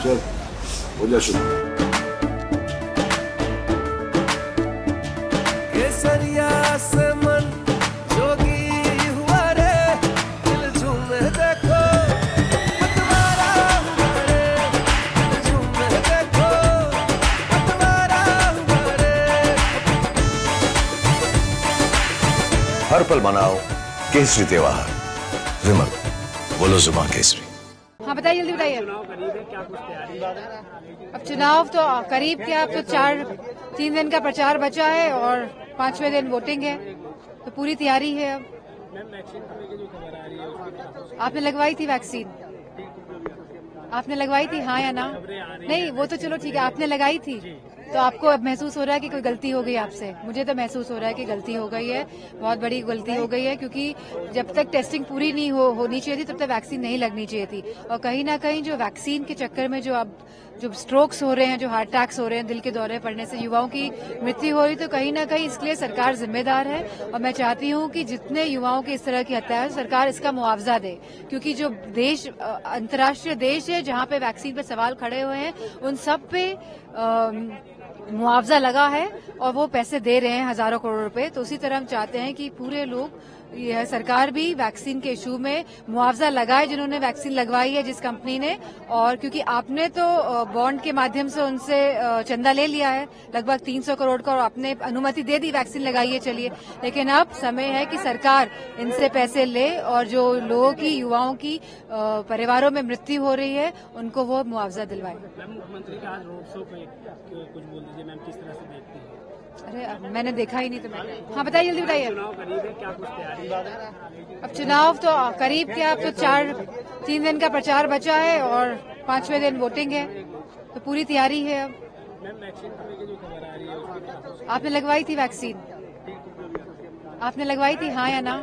चल हो जा शुरू। केसरिया से मन जोगी हुआ रे, दिल झूमे देखो पतवारा हुआ रे, दिल झूमे देखो पतवारा हुआ रे। हर पल मनाओ केसरी त्योहार। विमल, बोलो जुबान केसरी। हाँ बताइए, जल्दी बताइए। अब चुनाव तो करीब क्या, अब तो 3 दिन का प्रचार बचा है और 5वें दिन वोटिंग है, तो पूरी तैयारी है। अब आपने लगवाई थी वैक्सीन? आपने लगवाई थी, हाँ या ना? नहीं, वो तो चलो ठीक है, आपने लगाई थी तो आपको अब महसूस हो रहा है कि कोई गलती हो गई आपसे? मुझे तो महसूस हो रहा है कि गलती हो गई है, बहुत बड़ी गलती हो गई है, क्योंकि जब तक टेस्टिंग पूरी नहीं होनी चाहिए थी तब तक वैक्सीन नहीं लगनी चाहिए थी। और कहीं ना कहीं जो वैक्सीन के चक्कर में जो स्ट्रोक्स हो रहे हैं, जो हार्ट अटैक्स हो रहे हैं, दिल के दौरे पड़ने से युवाओं की मृत्यु हो रही, तो कहीं ना कहीं इसके लिए सरकार जिम्मेदार है। और मैं चाहती हूं कि जितने युवाओं की इस तरह की हत्या है, सरकार इसका मुआवजा दे, क्योंकि जो देश अंतर्राष्ट्रीय देश है जहां पे वैक्सीन पे सवाल खड़े हुए हैं, उन सब पे मुआवजा लगा है और वो पैसे दे रहे हैं, हजारों करोड़ रुपए। तो उसी तरह हम चाहते हैं कि पूरे लोग, यह सरकार भी वैक्सीन के इशू में मुआवजा लगाए जिन्होंने वैक्सीन लगवाई है, जिस कंपनी ने। और क्योंकि आपने तो बॉन्ड के माध्यम से उनसे चंदा ले लिया है लगभग 300 करोड़ का, और आपने अनुमति दे दी वैक्सीन लगाइए, चलिए, लेकिन अब समय है कि सरकार इनसे पैसे ले और जो लोगों की, युवाओं की परिवारों में मृत्यु हो रही है, उनको वो मुआवजा दिलवाए। मुख्यमंत्री का आज रोड शो पे कुछ बोल दीजिए मैम, किस तरह से देखती है? अरे मैंने देखा ही नहीं, तो मैं, हाँ बताइए, जल्दी बताइए। चुनाव करीब है, क्या कुछ तैयारी? अब चुनाव तो करीब क्या, अब तो 3 दिन का प्रचार बचा है और 5वें दिन वोटिंग है, तो पूरी तैयारी है। अब मैम वैक्सीन को लेकर जो खबर आ रही है, आपने लगवाई थी वैक्सीन? आपने लगवाई थी, हाँ या ना?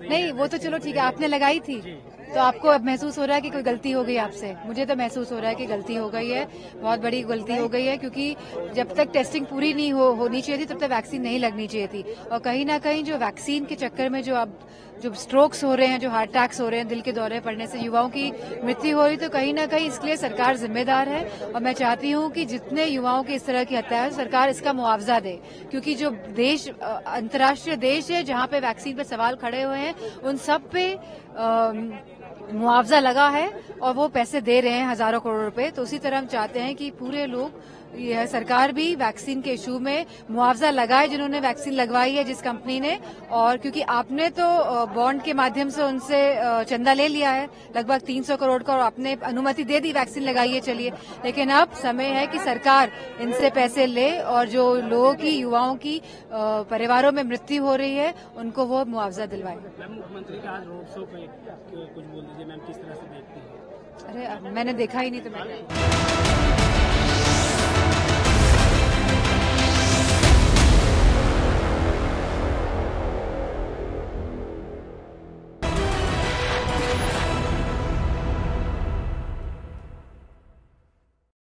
नहीं, वो तो चलो ठीक है, आपने लगाई थी तो आपको अब महसूस हो रहा है कि कोई गलती हो गई आपसे? मुझे तो महसूस हो रहा है कि गलती हो गई है, बहुत बड़ी गलती हो गई है, क्योंकि जब तक टेस्टिंग पूरी नहीं होनी चाहिए थी तब तक वैक्सीन नहीं लगनी चाहिए थी। और कहीं ना कहीं जो वैक्सीन के चक्कर में जो स्ट्रोक्स हो रहे हैं, जो हार्ट अटैक्स हो रहे हैं, दिल के दौरे पड़ने से युवाओं की मृत्यु हो रही, तो कहीं ना कहीं इसके लिए सरकार जिम्मेदार है। और मैं चाहती हूं कि जितने युवाओं की इस तरह की हत्या है, सरकार इसका मुआवजा दे, क्योंकि जो देश अंतर्राष्ट्रीय देश है जहां पे वैक्सीन पे सवाल खड़े हुए हैं, उन सब पे मुआवजा लगा है और वो पैसे दे रहे हैं, हजारों करोड़ रुपए। तो उसी तरह हम चाहते हैं कि पूरे लोग, यह सरकार भी वैक्सीन के इशू में मुआवजा लगाए जिन्होंने वैक्सीन लगवाई है, जिस कंपनी ने। और क्योंकि आपने तो बॉन्ड के माध्यम से उनसे चंदा ले लिया है लगभग 300 करोड़ का, और आपने अनुमति दे दी वैक्सीन लगाइए, चलिए, लेकिन अब समय है कि सरकार इनसे पैसे ले और जो लोगों की, युवाओं की परिवारों में मृत्यु हो रही है, उनको वो मुआवजा दिलवाए। मैम मुख्यमंत्री का आज रोड शो पे कुछ बोल दीजिए मैम, किस तरह से देखती है? अरे मैंने देखा ही नहीं, तो मैं